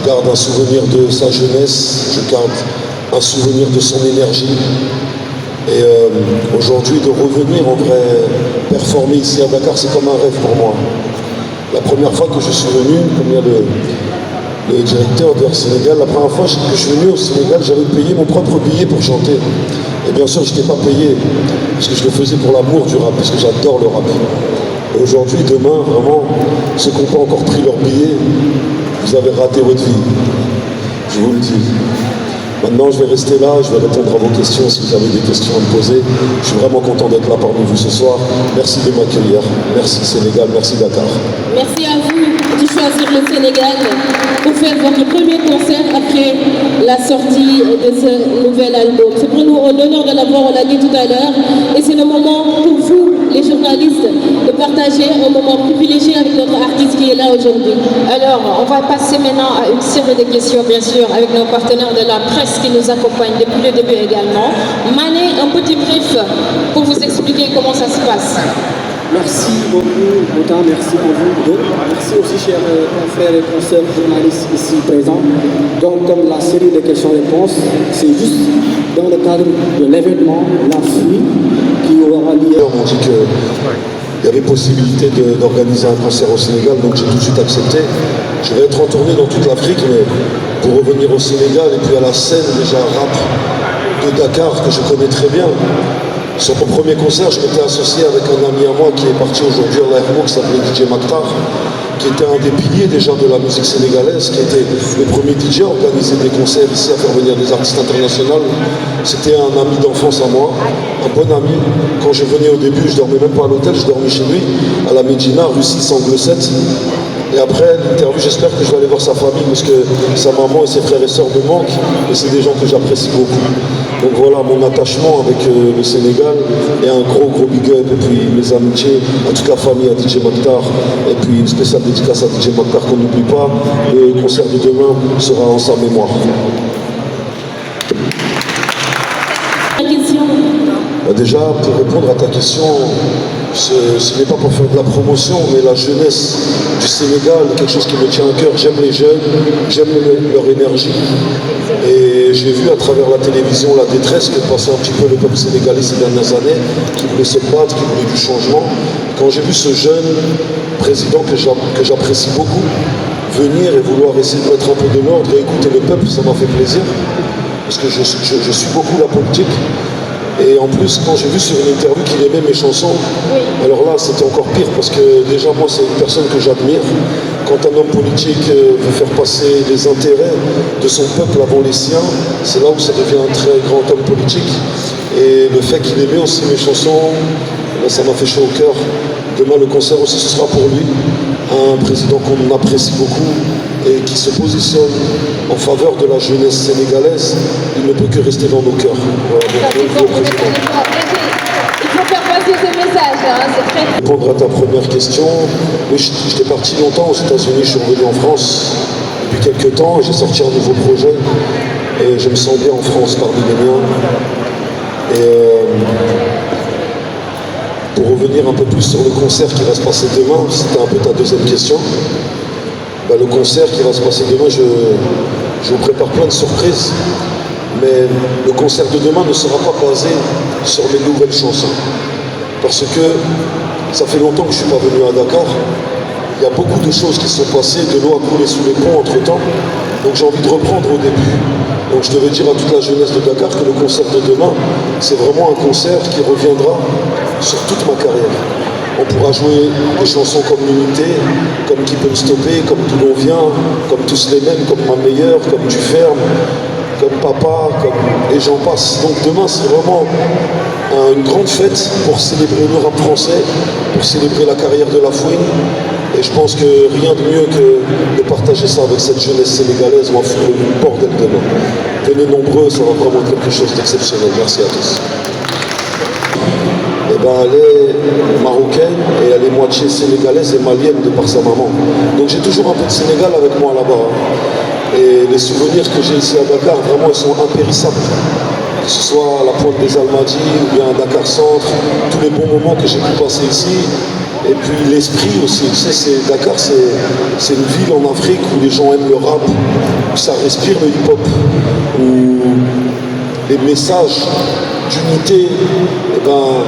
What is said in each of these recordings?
garde un souvenir de sa jeunesse, je garde un souvenir de son énergie. Et aujourd'hui, de revenir en vrai, performer ici à Dakar, c'est comme un rêve pour moi. La première fois que je suis venu, comme il y a le directeur d'Air Sénégal, la première fois que je suis venu au Sénégal, j'avais payé mon propre billet pour chanter. Et bien sûr, je n'étais pas payé, parce que je le faisais pour l'amour du rap, parce que j'adore le rap. Et aujourd'hui, demain, vraiment, ceux qui n'ont pas encore pris leur billet, vous avez raté votre vie. Je vous le dis. Maintenant, je vais rester là, je vais répondre à vos questions si vous avez des questions à me poser. Je suis vraiment content d'être là parmi vous ce soir. Merci de m'accueillir. Merci Sénégal, merci Dakar. Merci à vous de choisir le Sénégal pour faire votre premier concert après la sortie de ce nouvel album. C'est pour nous un honneur de l'avoir, on l'a dit tout à l'heure. Et c'est le moment pour vous, les journalistes, de partager un moment privilégié avec notre artiste qui est là aujourd'hui. Alors, on va passer maintenant à une série de questions, bien sûr, avec nos partenaires de la presse qui nous accompagnent depuis le début également. Mané, un petit brief pour vous expliquer comment ça se passe. Merci beaucoup, Mouta, merci à vous deux. Merci aussi, chers confrères et consoeurs journalistes ici présents. Donc, comme la série de questions-réponses, c'est juste dans le cadre de l'événement, la fuite qui aura lieu. On dit qu'il y avait possibilité d'organiser un concert au Sénégal, donc j'ai tout de suite accepté. Je vais être en tournée dans toute l'Afrique, mais pour revenir au Sénégal et puis à la scène déjà rap de Dakar que je connais très bien. Sur mon premier concert, je m'étais associé avec un ami à moi qui est parti aujourd'hui à l'Aéroport, qui s'appelait DJ Maktar, qui était un des piliers déjà de la musique sénégalaise, qui était le premier DJ à organiser des concerts ici, à faire venir des artistes internationaux. C'était un ami d'enfance à moi, un bon ami. Quand je venais au début, je dormais même pas à l'hôtel, je dormais chez lui, à la Médina, rue 6 Angle 7. Et après l'interview, j'espère que je vais aller voir sa famille parce que sa maman et ses frères et sœurs me manquent et c'est des gens que j'apprécie beaucoup. Donc voilà mon attachement avec le Sénégal et un gros big up et puis mes amitiés à toute la famille, à DJ Maktar et puis une spéciale dédicace à DJ Maktar qu'on n'oublie pas. Le concert de demain sera en sa mémoire. Déjà, pour répondre à ta question, ce n'est pas pour faire de la promotion, mais la jeunesse du Sénégal, quelque chose qui me tient à cœur. J'aime les jeunes, j'aime leur énergie. Et j'ai vu à travers la télévision la détresse que passait un petit peu le peuple sénégalais ces dernières années, qui voulait se battre, qui voulait du changement. Quand j'ai vu ce jeune président que j'apprécie beaucoup venir et vouloir essayer de mettre un peu de l'ordre et écouter le peuple, ça m'a fait plaisir. Parce que je suis beaucoup la politique. Et en plus, quand j'ai vu sur une interview qu'il aimait mes chansons, alors là, c'était encore pire, parce que déjà, moi, c'est une personne que j'admire. Quand un homme politique veut faire passer les intérêts de son peuple avant les siens, c'est là où ça devient un très grand homme politique. Et le fait qu'il aimait aussi mes chansons, ça m'a fait chaud au cœur. Demain, le concert aussi, ce sera pour lui, un président qu'on apprécie beaucoup et qui se positionne en faveur de la jeunesse sénégalaise. Il ne peut que rester dans nos cœurs. Voilà, Il faut faire passer ce message, c'est très... Répondre à ta première question, oui, j'étais parti longtemps aux États-Unis, je suis revenu en France depuis quelques temps et j'ai sorti un nouveau projet et je me sens bien en France parmi les miens. Et pour revenir un peu plus sur le concert qui va se passer demain, c'était un peu ta deuxième question. Le concert qui va se passer demain, je vous prépare plein de surprises, mais le concert de demain ne sera pas basé sur mes nouvelles chansons. Parce que ça fait longtemps que je ne suis pas venu à Dakar. Il y a beaucoup de choses qui sont passées, de l'eau a coulé sous les ponts entre-temps. Donc j'ai envie de reprendre au début. Donc je devais dire à toute la jeunesse de Dakar que le concert de demain, c'est vraiment un concert qui reviendra sur toute ma carrière. On pourra jouer des chansons comme L'Unité, comme Qui peut me stopper, comme D'où l'on vient, comme Tous les mêmes, comme Ma meilleure, comme Tu fermes, comme Papa, et j'en passe. Donc demain, c'est vraiment une grande fête pour célébrer le rap français, pour célébrer la carrière de La Fouine. Et je pense que rien de mieux que de partager ça avec cette jeunesse sénégalaise. On va foutre le bordel demain. Venez nombreux, ça va vraiment être quelque chose d'exceptionnel. Merci à tous. Elle est marocaine et elle est moitié sénégalaise et malienne de par sa maman. Donc j'ai toujours un peu de Sénégal avec moi là-bas. Et les souvenirs que j'ai ici à Dakar, vraiment, ils sont impérissables. Que ce soit à la pointe des Almadies ou bien à Dakar Centre, tous les bons moments que j'ai pu passer ici, Et puis l'esprit aussi, tu sais, Dakar, c'est une ville en Afrique où les gens aiment le rap, où ça respire le hip-hop, où les messages d'unité, eh ben,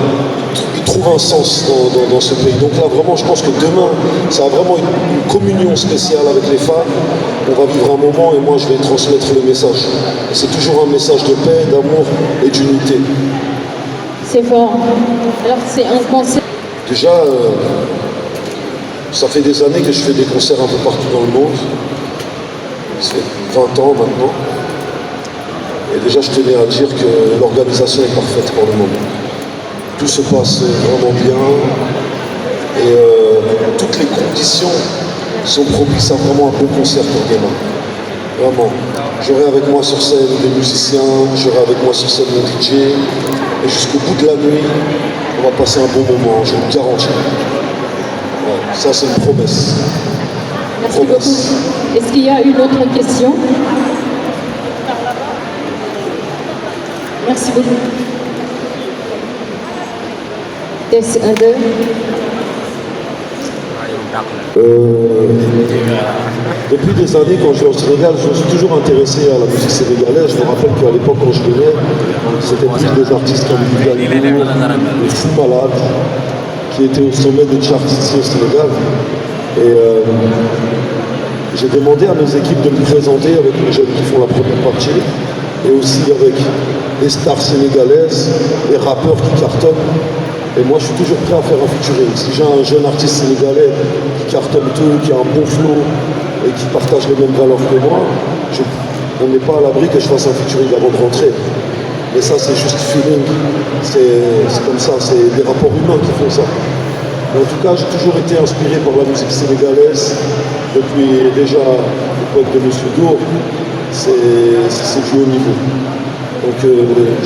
ils trouvent un sens dans ce pays. Donc là, vraiment, je pense que demain, ça a vraiment une communion spéciale avec les femmes. On va vivre un moment et moi, je vais transmettre le message. C'est toujours un message de paix, d'amour et d'unité. C'est fort. Alors, c'est un concert. Déjà, ça fait des années que je fais des concerts un peu partout dans le monde. Ça fait 20 ans maintenant. Et déjà, je tenais à dire que l'organisation est parfaite pour le moment. Tout se passe vraiment bien. Et toutes les conditions sont propices à vraiment un bon concert pour demain. Vraiment. J'aurai avec moi sur scène des musiciens, j'aurai avec moi sur scène mon DJ. Et jusqu'au bout de la nuit, on va passer un bon moment, je vous le garantis. Ouais, ça, c'est une promesse. Merci beaucoup. Est-ce qu'il y a une autre question? Merci beaucoup. Test 1, 2. Depuis des années, quand je vais au Sénégal, je me suis toujours intéressé à la musique sénégalaise. Je me rappelle qu'à l'époque, quand je venais, c'était plus des artistes comme Viviane, les Fous Malades, qui étaient au sommet des charts ici au Sénégal. Et j'ai demandé à nos équipes de me présenter avec les jeunes qui font la première partie, et aussi avec les stars sénégalaises, les rappeurs qui cartonnent. Et moi, je suis toujours prêt à faire un featuring. Si j'ai un jeune artiste sénégalais qui cartonne tout, qui a un bon flow et qui partage les mêmes valeurs que moi, on n'est pas à l'abri que je fasse un featuring avant de rentrer. Mais ça, c'est juste feeling. C'est comme ça, c'est des rapports humains qui font ça. Mais en tout cas, j'ai toujours été inspiré par la musique sénégalaise depuis déjà l'époque de M. Dour. C'est du haut niveau. Donc,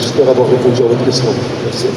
j'espère avoir répondu à votre question. Merci.